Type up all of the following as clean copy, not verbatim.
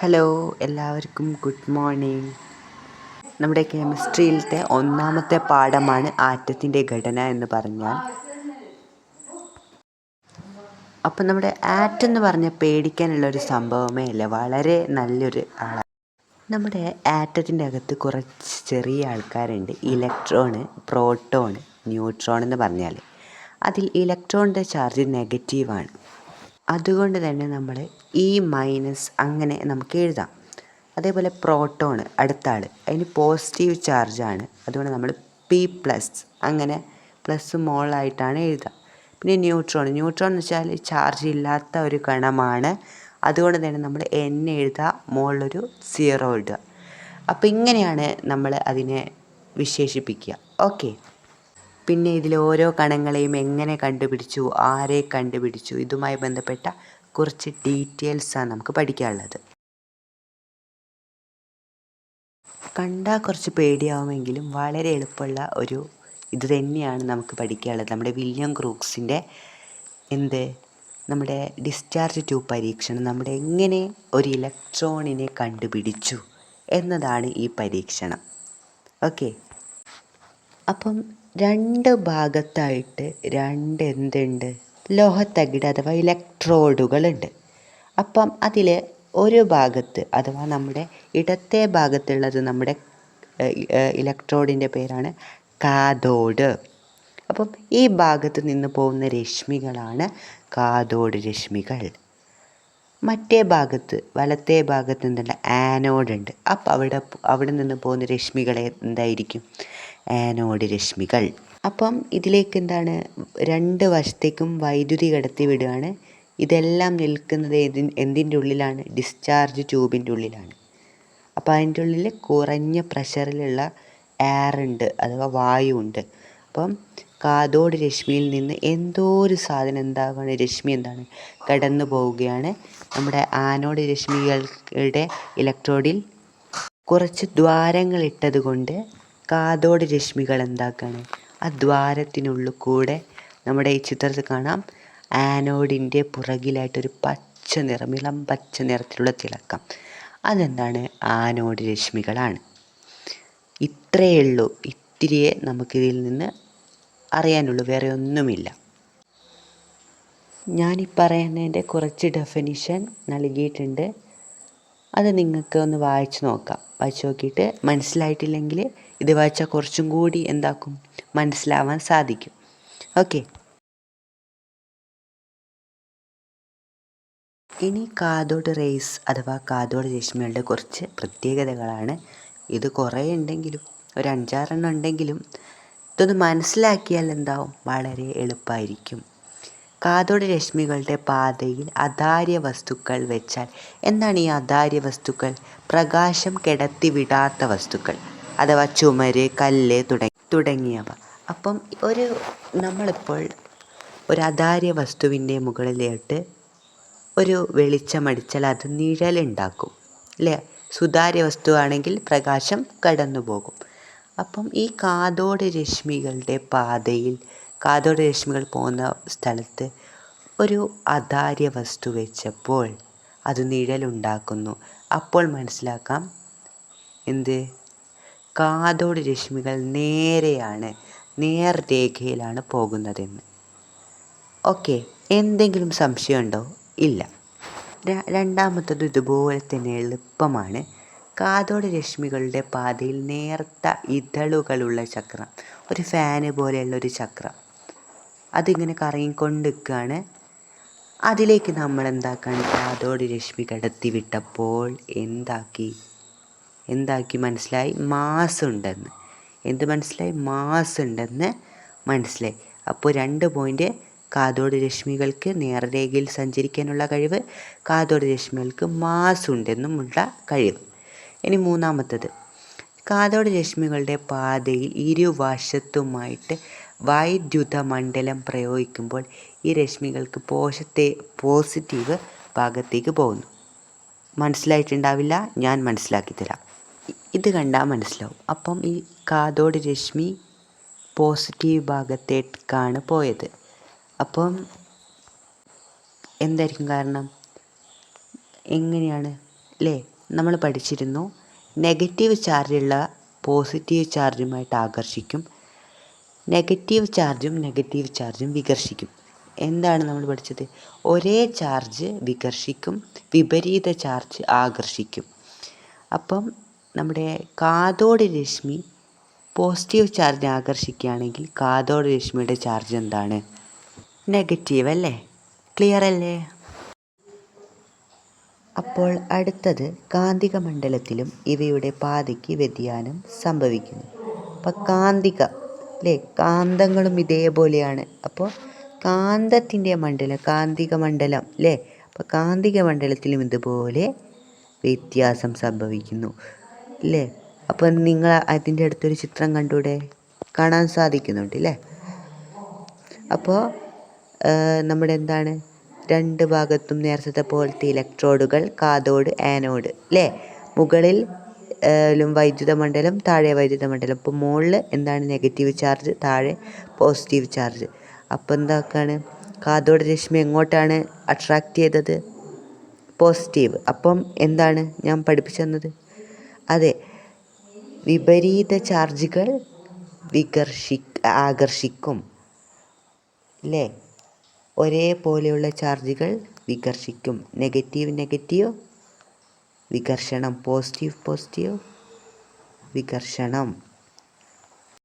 Hello, എല്ലാവർക്കും good morning. നമ്മുടെ കെമിസ്ട്രിയിലത്തെ ഒന്നാമത്തെ പാഠമാണ് ആറ്റത്തിൻ്റെ ഘടന എന്ന് പറഞ്ഞാൽ. അപ്പം നമ്മുടെ ആറ്റം എന്ന് പറഞ്ഞാൽ പേടിക്കാനുള്ളൊരു സംഭവമേ അല്ല, വളരെ നല്ലൊരു ആളാണ്. നമ്മുടെ ആറ്റത്തിൻ്റെ അകത്ത് കുറച്ച് ചെറിയ ആൾക്കാരുണ്ട്. ഇലക്ട്രോണ്, പ്രോട്ടോണ്, ന്യൂട്രോൺ എന്ന് പറഞ്ഞാൽ അതിൽ ഇലക്ട്രോണിൻ്റെ ചാർജ് നെഗറ്റീവാണ്. അതുകൊണ്ട് തന്നെ നമ്മൾ E- അങ്ങനെ നമുക്ക് എഴുതാം. അതേപോലെ പ്രോട്ടോൺ അടുത്ത ആൾ, അതിന് പോസിറ്റീവ് ചാർജാണ്. അതുകൊണ്ട് നമ്മൾ P+ അങ്ങനെ പ്ലസ് മോളായിട്ടാണ് എഴുതുക. പിന്നെ ന്യൂട്രോൺ എന്ന് വെച്ചാൽ ചാർജ് ഇല്ലാത്ത ഒരു കണമാണ്. അതുകൊണ്ട് തന്നെ നമ്മൾ N എഴുതുക, മുകളിലൊരു 0 ഇടുക. അപ്പോൾ ഇങ്ങനെയാണ് നമ്മൾ അതിനെ വിശേഷിപ്പിക്കുക. ഓക്കെ. പിന്നെ ഇതിൽ ഓരോ കണങ്ങളെയും എങ്ങനെ കണ്ടുപിടിച്ചു, ആരെ കണ്ടുപിടിച്ചു, ഇതുമായി ബന്ധപ്പെട്ട കുറച്ച് ഡീറ്റെയിൽസാണ് നമുക്ക് പഠിക്കാനുള്ളത്. കണ്ടാൽ കുറച്ച് പേടിയാവുമെങ്കിലും വളരെ എളുപ്പമുള്ള ഒരു ഇത് തന്നെയാണ് നമുക്ക് പഠിക്കാനുള്ളത്. നമ്മുടെ വില്യം ക്രൂക്സിൻ്റെ നമ്മുടെ ഡിസ്ചാർജ് ട്യൂബ് പരീക്ഷണം, നമ്മുടെ എങ്ങനെ ഒരു ഇലക്ട്രോണിനെ കണ്ടുപിടിച്ചു എന്നതാണ് ഈ പരീക്ഷണം. ഓക്കെ. അപ്പം രണ്ട് ഭാഗത്തായിട്ട് എന്തുണ്ട്, ലോഹത്തകിട് അഥവാ ഇലക്ട്രോഡുകളുണ്ട്. അപ്പം അതിൽ ഒരു ഭാഗത്ത് അഥവാ നമ്മുടെ ഇടത്തെ ഭാഗത്തുള്ളത് നമ്മുടെ ഇലക്ട്രോഡിൻ്റെ പേരാണ് കാഥോഡ്. അപ്പം ഈ ഭാഗത്ത് നിന്ന് പോകുന്ന രശ്മികളാണ് കാഥോഡ് രശ്മികൾ. മറ്റേ ഭാഗത്ത് വലത്തെ ഭാഗത്ത് എന്തുണ്ട്, ആനോഡുണ്ട്. അപ്പം അവിടെ നിന്ന് പോകുന്ന രശ്മികൾ എന്തായിരിക്കും, ആനോഡ് രശ്മികൾ. അപ്പം ഇതിലേക്ക് രണ്ട് വശത്തേക്കും വൈദ്യുതി കടത്തി വിടുകയാണ്. ഇതെല്ലാം നിൽക്കുന്നത് എന്തിൻ്റെ ഉള്ളിലാണ്, ഡിസ്ചാർജ് ട്യൂബിൻ്റെ ഉള്ളിലാണ്. അപ്പോൾ അതിൻ്റെ ഉള്ളിൽ കുറഞ്ഞ പ്രഷറിലുള്ള എയർ ഉണ്ട്, അഥവാ വായു ഉണ്ട്. അപ്പം കാഥോഡ് രശ്മിയിൽ നിന്ന് എന്തോ ഒരു സാധനം രശ്മി കടന്നു പോവുകയാണ്. നമ്മുടെ ആനോഡ് രശ്മികളുടെ ഇലക്ട്രോഡിൽ കുറച്ച് ദ്വാരങ്ങൾ ഇട്ടത് കൊണ്ട് കാഥോഡ് രശ്മികൾ ആ ദ്വാരത്തിനുള്ളിൽ കൂടെ നമ്മുടെ ഈ ചിത്രത്തിൽ കാണാം, ആനോഡിൻ്റെ പുറകിലായിട്ടൊരു ഇളം പച്ച നിറത്തിലുള്ള തിളക്കം. ആനോഡ് രശ്മികളാണ്. ഇത്രയേ ഉള്ളൂ, ഇത്തിരിയേ നമുക്കിതിൽ നിന്ന് അറിയാനുള്ളൂ, വേറെ ഒന്നുമില്ല. ഞാനീ പറയുന്നതിൻ്റെ കുറച്ച് ഡെഫിനിഷൻ നൽകിയിട്ടുണ്ട്. അത് നിങ്ങൾക്ക് ഒന്ന് വായിച്ച് നോക്കിയിട്ട് മനസ്സിലായിട്ടില്ലെങ്കിൽ ഇത് വായിച്ചാൽ കുറച്ചും കൂടി മനസ്സിലാവാൻ സാധിക്കും. ഓക്കെ. ഇനി കാഥോഡ് റേസ് അഥവാ കാഥോഡ് രശ്മികളുടെ കുറച്ച് പ്രത്യേകതകളാണ്. ഇത് കുറേ ഉണ്ടെങ്കിലും, ഒരു 5-6 ഉണ്ടെങ്കിലും ഇതൊന്ന് മനസ്സിലാക്കിയാൽ വളരെ എളുപ്പമായിരിക്കും. കാഥോഡ് രശ്മികളുടെ പാതയിൽ അധാര്യ വസ്തുക്കൾ വെച്ചാൽ എന്താണ് ഈ അധാര്യ വസ്തുക്കൾ? പ്രകാശം കടത്തിവിടാത്ത വസ്തുക്കൾ അഥവാ ചുമര്, കല്ല് തുടങ്ങിയവ. അപ്പം നമ്മളിപ്പോൾ ഒരു അധാര്യ വസ്തുവിൻ്റെ മുകളിലോട്ട് ഒരു വെളിച്ചമടിച്ചാൽ അത് നിഴലുണ്ടാക്കും, അല്ലേ? സുതാര്യ വസ്തുവാണെങ്കിൽ പ്രകാശം കടന്നു പോകും. അപ്പം ഈ കാഥോഡ് രശ്മികൾ പോകുന്ന സ്ഥലത്ത് ഒരു അധാര്യ വസ്തു വെച്ചപ്പോൾ അത് നിഴലുണ്ടാക്കുന്നു. അപ്പോൾ മനസ്സിലാക്കാം കാഥോഡ് രശ്മികൾ നേർരേഖയിലാണ് പോകുന്നതെന്ന്. ഓക്കെ. എന്തെങ്കിലും സംശയമുണ്ടോ? ഇല്ല. രണ്ടാമത്തത് ഇതുപോലെ തന്നെ എളുപ്പമാണ്. കാഥോഡ് രശ്മികളുടെ പാതയിൽ നേർത്ത ഇതളുകളുള്ള ചക്രം, ഒരു ഫാന് പോലെയുള്ളൊരു ചക്രം, അതിങ്ങനെ കറങ്ങിക്കൊണ്ടിരിക്കുകയാണ്. അതിലേക്ക് നമ്മൾ കാഥോഡ് രശ്മി കടത്തി വിട്ടപ്പോൾ എന്താക്കി മനസ്സിലായി? മാസ് ഉണ്ടെന്ന്. മാസ് ഉണ്ടെന്ന് മനസ്സിലായി. അപ്പോൾ 2 പോയിൻ്റ്: കാഥോഡ് രശ്മികൾക്ക് നേർരേഖയിൽ സഞ്ചരിക്കാനുള്ള കഴിവ്, കാഥോഡ് രശ്മികൾക്ക് മാസ് ഉണ്ടെന്നുമുള്ള കഴിവ്. ഇനി മൂന്നാമത്തത്, കാഥോഡ് രശ്മികളുടെ പാതയിൽ ഇരുവശത്തുമായിട്ട് വൈദ്യുത മണ്ഡലം പ്രയോഗിക്കുമ്പോൾ ഈ രശ്മികൾക്ക് പോസിറ്റീവ് ഭാഗത്തേക്ക് പോകുന്നു. മനസ്സിലായിട്ടുണ്ടാവില്ല, ഞാൻ മനസ്സിലാക്കി തരാം. ഇത് കണ്ടാൽ മനസ്സിലാവും. അപ്പം ഈ കാഥോഡ് രശ്മി പോസിറ്റീവ് ഭാഗത്തേക്കാണ് പോയത്. അപ്പം എന്തായിരിക്കും കാരണം? എങ്ങനെയാണ്, അല്ലേ? നമ്മൾ പഠിച്ചിരുന്നു നെഗറ്റീവ് ചാർജുള്ള പോസിറ്റീവ് ചാർജുമായിട്ട് ആകർഷിക്കും, നെഗറ്റീവ് ചാർജും വികർഷിക്കും. എന്താണ് നമ്മൾ പഠിച്ചത്? ഒരേ ചാർജ് വികർഷിക്കും, വിപരീത ചാർജ് ആകർഷിക്കും. അപ്പം നമ്മുടെ കാഥോഡ് രശ്മി പോസിറ്റീവ് ചാർജിനെ ആകർഷിക്കുകയാണെങ്കിൽ കാഥോഡ് രശ്മിയുടെ ചാർജ് എന്താണ്? നെഗറ്റീവ് അല്ലേ? ക്ലിയർ അല്ലേ? അപ്പോൾ അടുത്തത് കാന്തിക മണ്ഡലത്തിലും ഇവയുടെ പാതയ്ക്ക് വ്യതിയാനം സംഭവിക്കുന്നു. അപ്പോൾ അല്ലേ, കാന്തങ്ങളും ഇതേപോലെയാണ്. അപ്പോൾ കാന്തിക മണ്ഡലം അല്ലേ, അപ്പോൾ കാന്തിക മണ്ഡലത്തിലും ഇതുപോലെ വ്യത്യാസം സംഭവിക്കുന്നു അല്ലേ. അപ്പോൾ നിങ്ങൾ അതിൻ്റെ അടുത്തൊരു ചിത്രം കണ്ടൂടെ? കാണാൻ സാധിക്കുന്നുണ്ട് അല്ലേ. അപ്പോൾ നമ്മുടെ എന്താണ്, രണ്ട് ഭാഗത്തും നേർത്ത പോലത്തെ ഇലക്ട്രോഡുകൾ, കാഥോഡ്, ആനോഡ് അല്ലേ. മുകളിൽ വൈദ്യുത മണ്ഡലം, താഴെ വൈദ്യുത മണ്ഡലം. ഇപ്പോൾ മുകളിൽ എന്താണ്, നെഗറ്റീവ് ചാർജ്, താഴെ പോസിറ്റീവ് ചാർജ്. അപ്പോൾ എന്താക്കാണ്, കാഥോഡ് രശ്മി എങ്ങോട്ടാണ് അട്രാക്റ്റ് ചെയ്തത്? പോസിറ്റീവ്. അപ്പം എന്താണ് ഞാൻ പഠിപ്പിച്ചു തന്നത്? അതെ, വിപരീത ചാർജുകൾ ആകർഷിക്കും അല്ലേ. ഒരേപോലെയുള്ള ചാർജുകൾ വികർഷിക്കും. Negative വികർഷണം, positive വികർഷണം.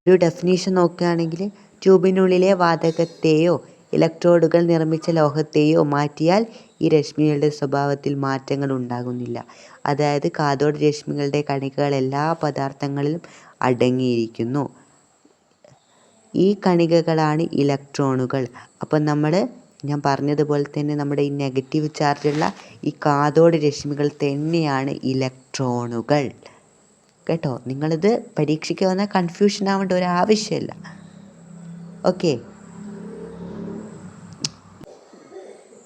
ഒരു ഡെഫിനീഷൻ നോക്കുകയാണെങ്കിൽ ട്യൂബിനുള്ളിലെ വാതകത്തെയോ ഇലക്ട്രോഡുകൾ നിർമ്മിച്ച ലോഹത്തെയോ മാറ്റിയാൽ ഈ രശ്മികളുടെ സ്വഭാവത്തിൽ മാറ്റങ്ങൾ ഉണ്ടാകുന്നില്ല. അതായത് കാഥോഡ് രശ്മികളുടെ കണികകൾ എല്ലാ പദാർത്ഥങ്ങളിലും അടങ്ങിയിരിക്കുന്നു. ഈ കണികകളാണ് ഇലക്ട്രോണുകൾ. അപ്പം ഞാൻ പറഞ്ഞതുപോലെ തന്നെ നമ്മുടെ ഈ നെഗറ്റീവ് ചാർജുള്ള ഈ കാഥോഡ് രശ്മികൾ തന്നെയാണ് ഇലക്ട്രോണുകൾ കേട്ടോ. നിങ്ങളിത് പരീക്ഷയ്ക്ക് വന്നാൽ കൺഫ്യൂഷൻ ആവേണ്ട ഒരു ആവശ്യമില്ല. ഓക്കെ.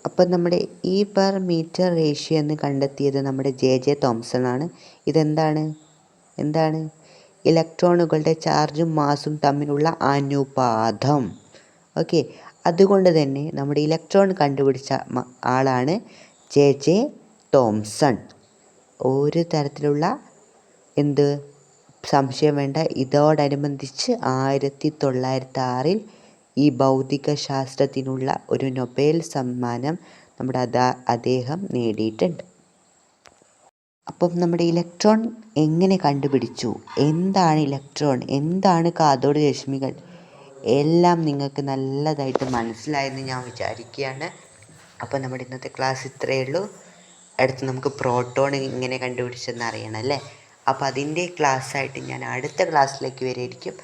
അപ്പം നമ്മുടെ ഇ പെർ മീറ്റർ റേഷ്യോ എന്ന് കണ്ടെത്തിയത് നമ്മുടെ ജെ തോംസൺ ആണ്. ഇതെന്താണ്? ഇലക്ട്രോണുകളുടെ ചാർജും മാസും തമ്മിലുള്ള അനുപാതം. ഓക്കെ. അതുകൊണ്ട് തന്നെ നമ്മുടെ ഇലക്ട്രോൺ കണ്ടുപിടിച്ച ആളാണ് ജെ തോംസൺ. ഒരു തരത്തിലുള്ള സംശയം വേണ്ട. ഇതോടനുബന്ധിച്ച് 1906 ഈ ഭൗതിക ശാസ്ത്രത്തിനുള്ള ഒരു നൊബേൽ സമ്മാനം അദ്ദേഹം നേടിയിട്ടുണ്ട്. അപ്പം നമ്മുടെ ഇലക്ട്രോൺ എങ്ങനെ കണ്ടുപിടിച്ചു, എന്താണ് ഇലക്ട്രോൺ, എന്താണ് കാഥോഡ് രശ്മികൾ, എല്ലാം നിങ്ങൾക്ക് നല്ലതായിട്ട് മനസ്സിലായെന്ന് ഞാൻ വിചാരിക്കുകയാണ്. അപ്പോൾ നമ്മുടെ ഇന്നത്തെ ക്ലാസ് ഇത്രയേ ഉള്ളൂ. അടുത്ത് നമുക്ക് പ്രോട്ടോൺ ഇങ്ങനെ കണ്ടുപിടിച്ചെന്ന് അറിയണം അല്ലേ. അപ്പോൾ അതിൻ്റെ ക്ലാസ്സായിട്ട് ഞാൻ അടുത്ത ക്ലാസ്സിലേക്ക് വരെയായിരിക്കും.